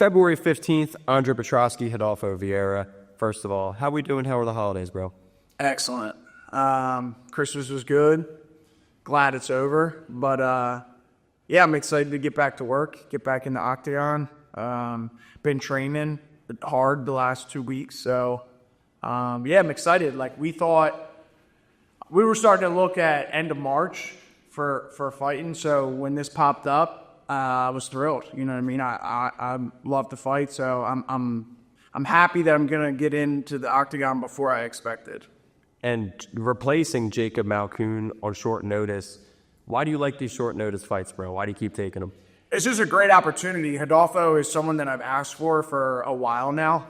February 15th, Andre Petroski, Rodolfo Vieira. First of all, how we doing? How are the holidays, bro? Excellent. Christmas was good. Glad it's over. But, yeah, I'm excited to get back to work, get back in the octagon. Been training hard the last 2 weeks. So, yeah, I'm excited. Like, we were starting to look at end of March for fighting. So when this popped up, I was thrilled. You know what I mean? I love to fight. So I'm happy that I'm going to get into the octagon before I expected. And replacing Jacob Malkoun on short notice, why do you like these short notice fights, bro? Why do you keep taking them? It's just a great opportunity. Rodolfo is someone that I've asked for a while now.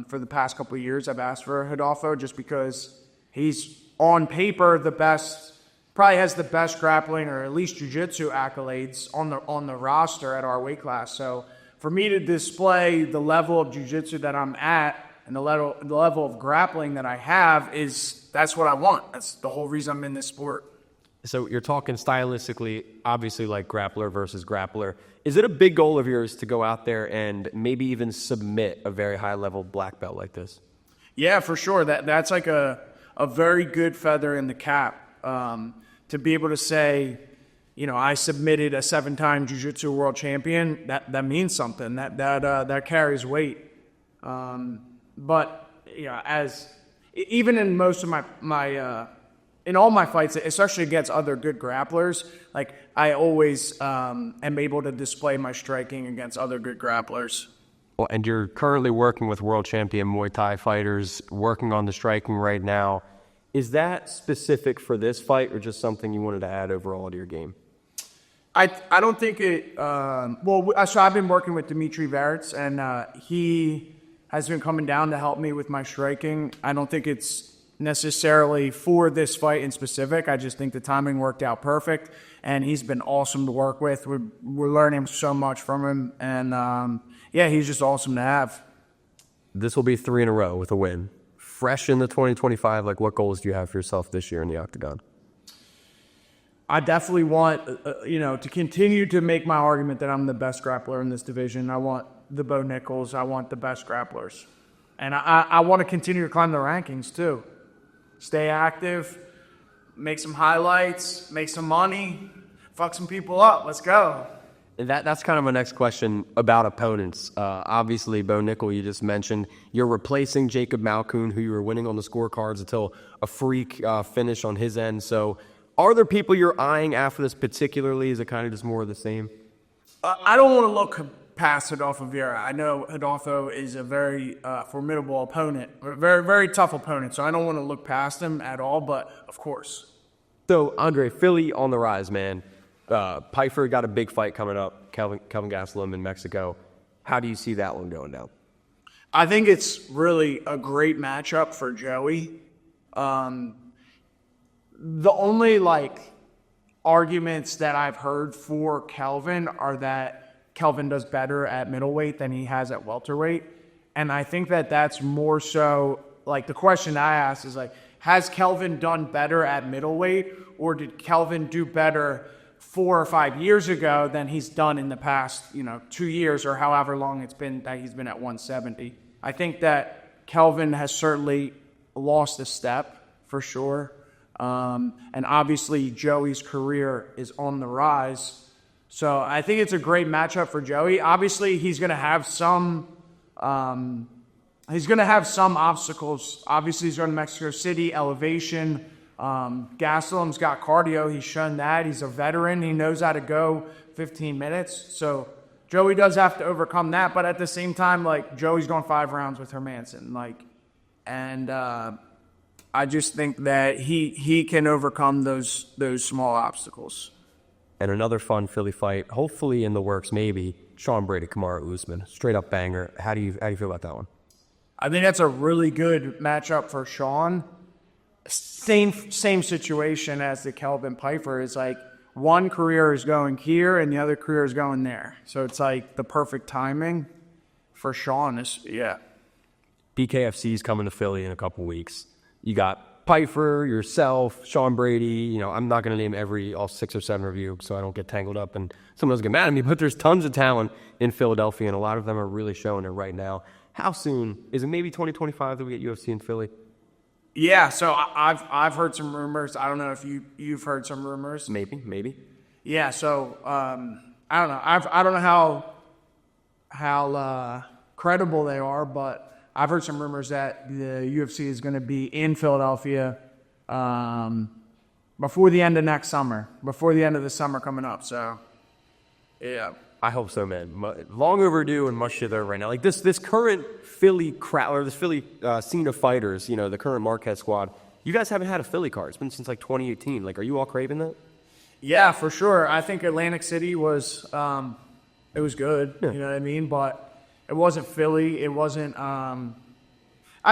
For the past couple of years, I've asked for Rodolfo just because he's on paper the best, probably has the best grappling or at least jiu-jitsu accolades on the roster at our weight class. So for me to display the level of jiu-jitsu that I'm at and the level of grappling that I have that's what I want. That's the whole reason I'm in this sport. So you're talking stylistically, obviously like grappler versus grappler. Is it a big goal of yours to go out there and maybe even submit a very high-level black belt like this? Yeah, for sure. That's like a very good feather in the cap to be able to say, you know, I submitted a 7-time jiu-jitsu world champion. That means something. That carries weight. But yeah, even in most of my in all my fights, especially against other good grapplers, like I always am able to display my striking against other good grapplers. Well, and you're currently working with world champion Muay Thai fighters, working on the striking right now. Is that specific for this fight or just something you wanted to add overall to your game? I don't think it so I've been working with Dimitri Veritz, and he has been coming down to help me with my striking. I don't think it's necessarily for this fight in specific. I just think the timing worked out perfect, and he's been awesome to work with. We're learning so much from him, and yeah, he's just awesome to have. This will be 3 in a row with a win. Fresh into 2025, like what goals do you have for yourself this year in the octagon? I definitely want, to continue to make my argument that I'm the best grappler in this division. I want the Bo Nichols. I want the best grapplers. And I want to continue to climb the rankings too. Stay active, make some highlights, make some money, fuck some people up. Let's go. That's kind of my next question about opponents. Obviously, Bo Nickol, you just mentioned, you're replacing Jacob Malkoun, who you were winning on the scorecards until a freak finish on his end. So are there people you're eyeing after this particularly? Is it kind of just more of the same? I don't want to look past Rodolfo Vieira. I know Rodolfo is a very formidable opponent, a very, very tough opponent, so I don't want to look past him at all, but of course. So, Andre, Philly on the rise, man. Pyfer got a big fight coming up, Kelvin Gastelum in Mexico. How do you see that one going down? I think it's really a great matchup for Joey. The only, arguments that I've heard for Kelvin are that Kelvin does better at middleweight than he has at welterweight. And I think that's more so, the question I asked is, has Kelvin done better at middleweight, or did Kelvin do better 4 or 5 years ago than he's done in the past, 2 years or however long it's been that he's been at 170? I think that Kelvin has certainly lost a step, for sure. And obviously Joey's career is on the rise. So I think it's a great matchup for Joey. Obviously, he's going to have some obstacles. Obviously, he's going to Mexico City, elevation. Gastelum's got cardio. He's shown that. He's a veteran. He knows how to go 15 minutes. So Joey does have to overcome that. But at the same time, Joey's going 5 rounds with Hermanson. And I just think that he can overcome those small obstacles. And another fun Philly fight, hopefully in the works, maybe Sean Brady, Kamaru, Usman, straight up banger. How do you feel about that one? I think that's a really good matchup for Sean. Same situation as the Kelvin Pyfer is one career is going here and the other career is going there. So it's the perfect timing for Sean. BKFC's coming to Philly in a couple weeks. You got Pyfer, yourself, Sean Brady. You know, I'm not going to name all 6 or 7 of you so I don't get tangled up and someone else get mad at me. But there's tons of talent in Philadelphia, and a lot of them are really showing it right now. How soon? Is it maybe 2025 that we get UFC in Philly? Yeah, so I've heard some rumors. I don't know if you've heard some rumors. Maybe. Yeah, so I don't know. I don't know how credible they are, but I've heard some rumors that the UFC is going to be in Philadelphia before the end of next summer, before the end of the summer coming up. So, yeah. I hope so, man. Long overdue and much shit there right now. Like this current Philly crowd, or this Philly scene of fighters, you know, the current Marquez squad. You guys haven't had a Philly card. It's been since like 2018. Like, are you all craving that? Yeah, for sure. I think Atlantic City was it was good. Yeah. You know what I mean? But it wasn't Philly. It wasn't. I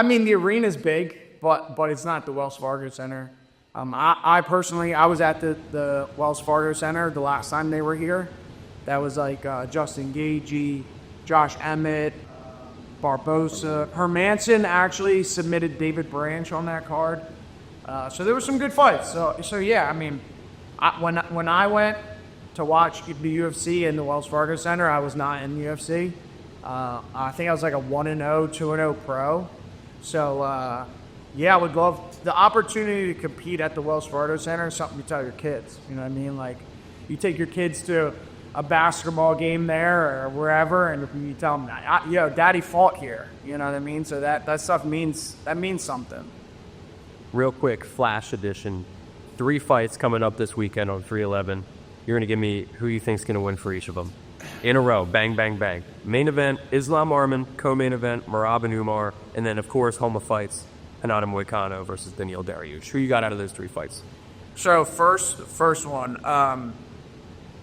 mean, the arena's big, but it's not the Wells Fargo Center. I personally, I was at the Wells Fargo Center the last time they were here. That was like Justin Gaethje, Josh Emmett, Barbosa. Hermanson actually submitted David Branch on that card. So there were some good fights. So yeah, I mean, when I went to watch the UFC in the Wells Fargo Center, I was not in the UFC. I think I was like a 1-0, 2-0 pro. So yeah, I would love the opportunity to compete at the Wells Fargo Center. Is something you tell your kids. You know what I mean? Like, you take your kids to a basketball game there or wherever, and you tell them, yo, Daddy fought here. You know what I mean? So that stuff means something. Real quick, Flash edition. 3 fights coming up this weekend on 311. You're going to give me who you think's going to win for each of them. In a row, bang, bang, bang. Main event, Islam Arman. Co-main event, Merab and Umar. And then, of course, home of fights, Renato Moicano versus Daniel Dariush. Who you got out of those 3 fights? So first one,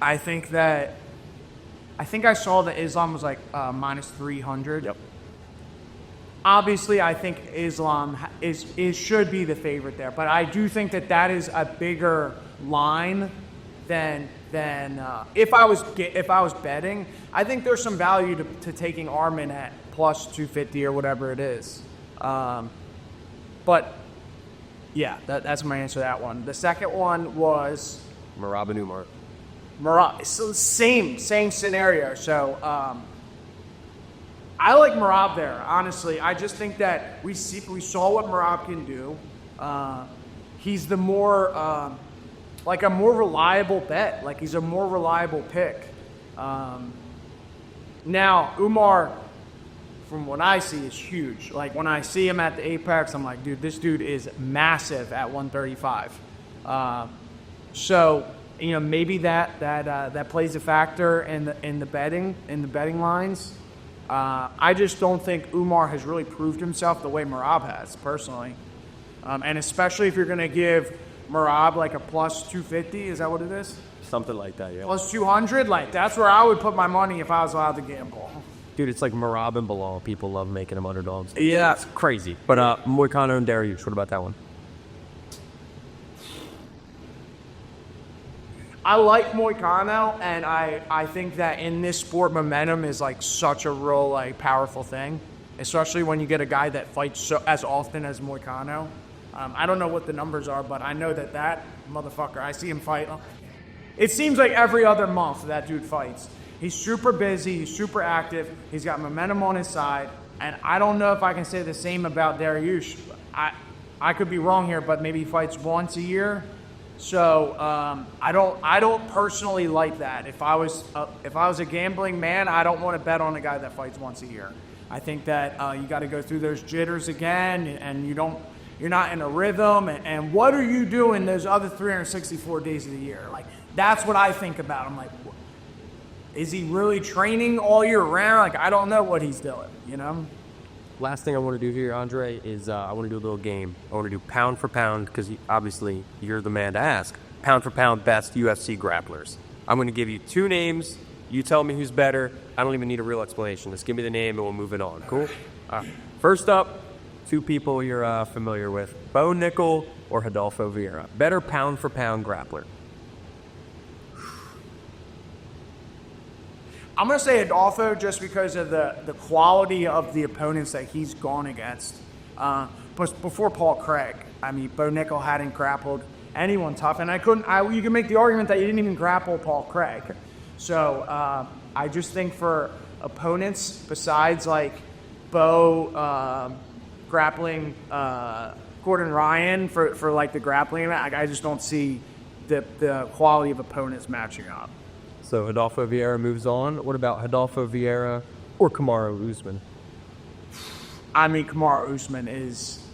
I think I saw that Islam was like minus 300. Yep. Obviously, I think Islam should be the favorite there, but I do think that is a bigger line than if I was betting. I think there's some value to taking Arman at plus 250 or whatever it is. But yeah, that's my answer to that one. The second one was Merab and Umar. Merab. So same scenario. So I like Merab there. Honestly, I just think that we saw what Merab can do. He's the more like a more reliable bet. Like, he's a more reliable pick. Now Umar, from what I see, is huge. Like, when I see him at the Apex, I'm like, dude, this dude is massive at 135. So, you know, maybe that plays a factor in the betting lines. I just don't think Umar has really proved himself the way Merab has, personally. And especially if you're going to give Merab like a plus 250, is that what it is? Something like that, yeah. Plus 200, like, that's where I would put my money if I was allowed to gamble. Dude, it's like Merab and Bilal. People love making them underdogs. Yeah. It's crazy. But Moicano and Dariush, what about that one? I like Moicano, and I think that in this sport, momentum is like such a real like powerful thing, especially when you get a guy that fights as often as Moicano. I don't know what the numbers are, but I know that motherfucker, I see him fight. It seems like every other month that dude fights. He's super busy. He's super active. He's got momentum on his side. And I don't know if I can say the same about Dariush. I could be wrong here, but maybe he fights once a year. So I don't personally like that. If I was a gambling man, I don't want to bet on a guy that fights once a year. I think that you got to go through those jitters again, and you're not in a rhythm. And what are you doing those other 364 days of the year? Like, that's what I think about. I'm like, is he really training all year round? Like, I don't know what he's doing, you know? Last thing I want to do here, Andre, is I want to do a little game. I want to do pound for pound, because obviously you're the man to ask. Pound for pound best UFC grapplers. I'm going to give you 2 names. You tell me who's better. I don't even need a real explanation. Just give me the name and we'll move it on. Cool? First up, 2 people you're familiar with. Bo Nickel or Rodolfo Vieira. Better pound for pound grappler. I'm going to say Rodolfo just because of the quality of the opponents that he's gone against. But before Paul Craig. I mean, Bo Nickel hadn't grappled anyone tough, and you can make the argument that you didn't even grapple Paul Craig. So I just think for opponents besides like Bo grappling Gordon Ryan for like the grappling, I just don't see the quality of opponents matching up. So Rodolfo Vieira moves on. What about Rodolfo Vieira or Kamaru Usman? I mean, Kamaru Usman is,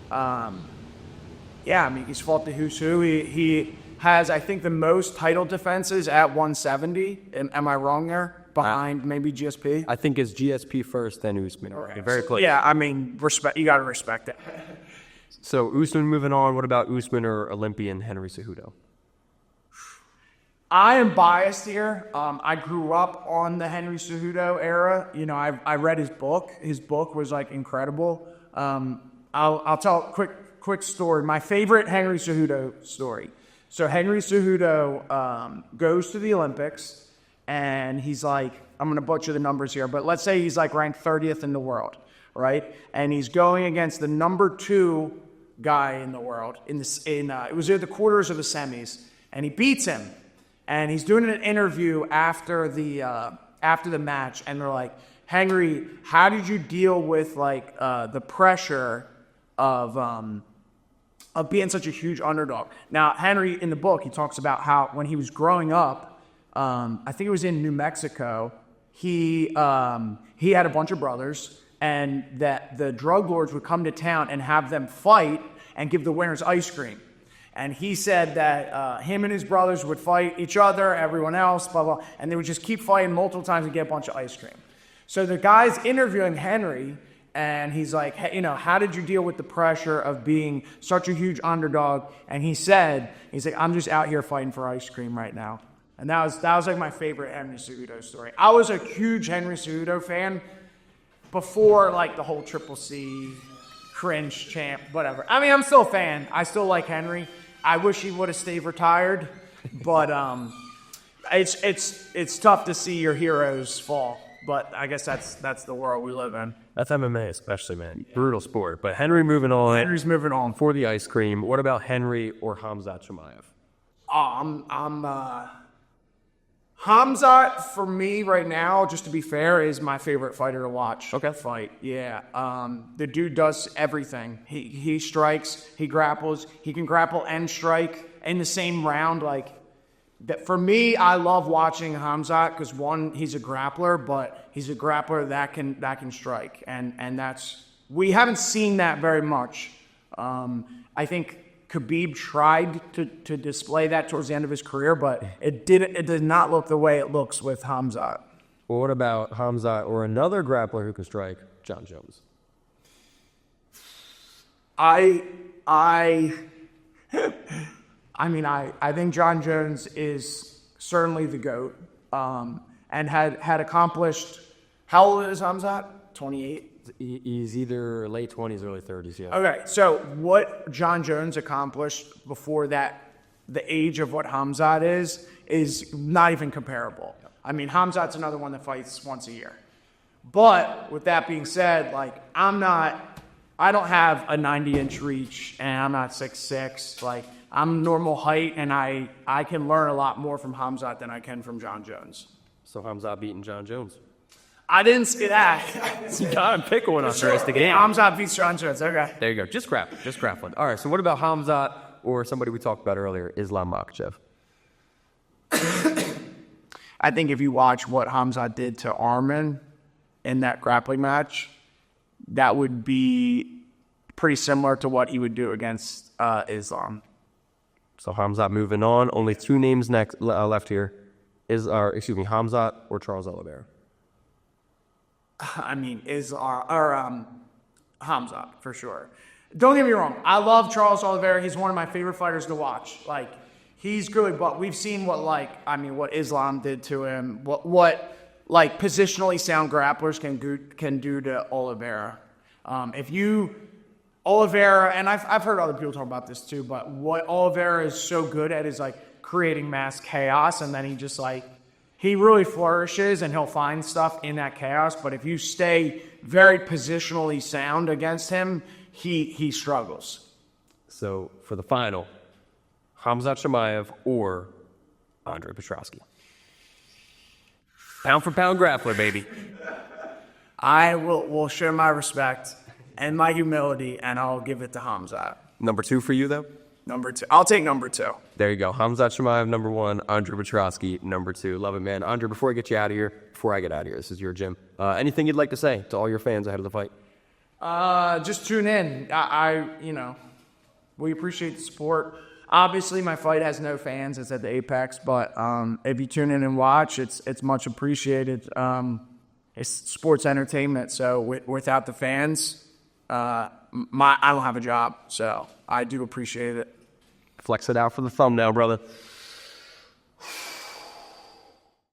I mean, he's fought the who's who. He has, I think, the most title defenses at 170. Am I wrong there? Behind maybe GSP? I think it's GSP first, then Usman. Right. Very close. Yeah, I mean, respect. You got to respect it. So Usman moving on. What about Usman or Olympian Henry Cejudo? I am biased here. I grew up on the Henry Cejudo era. You know, I read his book. His book was like incredible. I'll tell a quick story. My favorite Henry Cejudo story. So Henry Cejudo goes to the Olympics, and he's like, I'm going to butcher the numbers here, but let's say he's like ranked 30th in the world, right? And he's going against the number 2 guy in the world. It was either the quarters or the semis, and he beats him. And he's doing an interview after the match, and they're like, Henry, how did you deal with like the pressure of being such a huge underdog? Now, Henry in the book, he talks about how when he was growing up, I think it was in New Mexico, he had a bunch of brothers, and that the drug lords would come to town and have them fight and give the winners ice cream. And he said that him and his brothers would fight each other, everyone else, blah, blah, and they would just keep fighting multiple times and get a bunch of ice cream. So the guy's interviewing Henry, and he's like, hey, you know, how did you deal with the pressure of being such a huge underdog? And he's like, I'm just out here fighting for ice cream right now. And that was like my favorite Henry Cejudo story. I was a huge Henry Cejudo fan before like the whole Triple C, cringe champ, whatever. I mean, I'm still a fan. I still like Henry. I wish he would have stayed retired, but it's tough to see your heroes fall. But I guess that's the world we live in. That's MMA especially, man. Yeah. Brutal sport. But Henry moving on. Henry's moving on. For the ice cream. What about Henry or Khamzat Chimaev? Khamzat, for me right now, just to be fair, is my favorite fighter to watch. Okay. Fight. Yeah. The dude does everything. He strikes, he grapples, he can grapple and strike in the same round. Like that for me, I love watching Khamzat because one, he's a grappler, but he's a grappler that can strike. And we haven't seen that very much. I think Khabib tried to display that towards the end of his career, but it did not look the way it looks with Khamzat. Well, what about Khamzat or another grappler who can strike, John Jones? I think John Jones is certainly the GOAT, and had accomplished. How old is Khamzat? 28. He's either late 20s, early 30s, yeah. Okay, so what John Jones accomplished before that, the age of what Khamzat is not even comparable. I mean, Khamzat's another one that fights once a year. But with that being said, like, I don't have a 90-inch reach, and I'm not 6'6". Like, I'm normal height, and I can learn a lot more from Khamzat than I can from John Jones. So Khamzat beating John Jones. I didn't say that. You gotta pick one on first to get Khamzat beats John Jones. Okay. There you go. Just grappling. All right. So what about Khamzat or somebody we talked about earlier, Islam Makhachev? I think if you watch what Khamzat did to Arman in that grappling match, that would be pretty similar to what he would do against Islam. So Khamzat moving on. Only 2 names left here. Khamzat or Charles Oliveira? I mean, Khamzat, for sure. Don't get me wrong. I love Charles Oliveira. He's one of my favorite fighters to watch. Like, he's good, but we've seen what Islam did to him, what positionally sound grapplers can do to Oliveira. Oliveira, and I've heard other people talk about this too, but what Oliveira is so good at is like creating mass chaos, and then he really flourishes and he'll find stuff in that chaos. But if you stay very positionally sound against him, he struggles. So for the final, Khamzat Chimaev or Andre Petroski? Pound for pound grappler, baby. I will show my respect and my humility, and I'll give it to Khamzat. Number 2 for you, though? Number 2. I'll take number 2. There you go. Khamzat Chimaev, number 1. Andre Petroski, number 2. Love it, man. Andre, before I get out of here, this is your gym. Anything you'd like to say to all your fans ahead of the fight? Just tune in. We appreciate the support. Obviously, my fight has no fans. It's at the Apex, but if you tune in and watch, it's much appreciated. It's sports entertainment, so without the fans, I don't have a job. So I do appreciate it. Flex it out for the thumbnail, brother.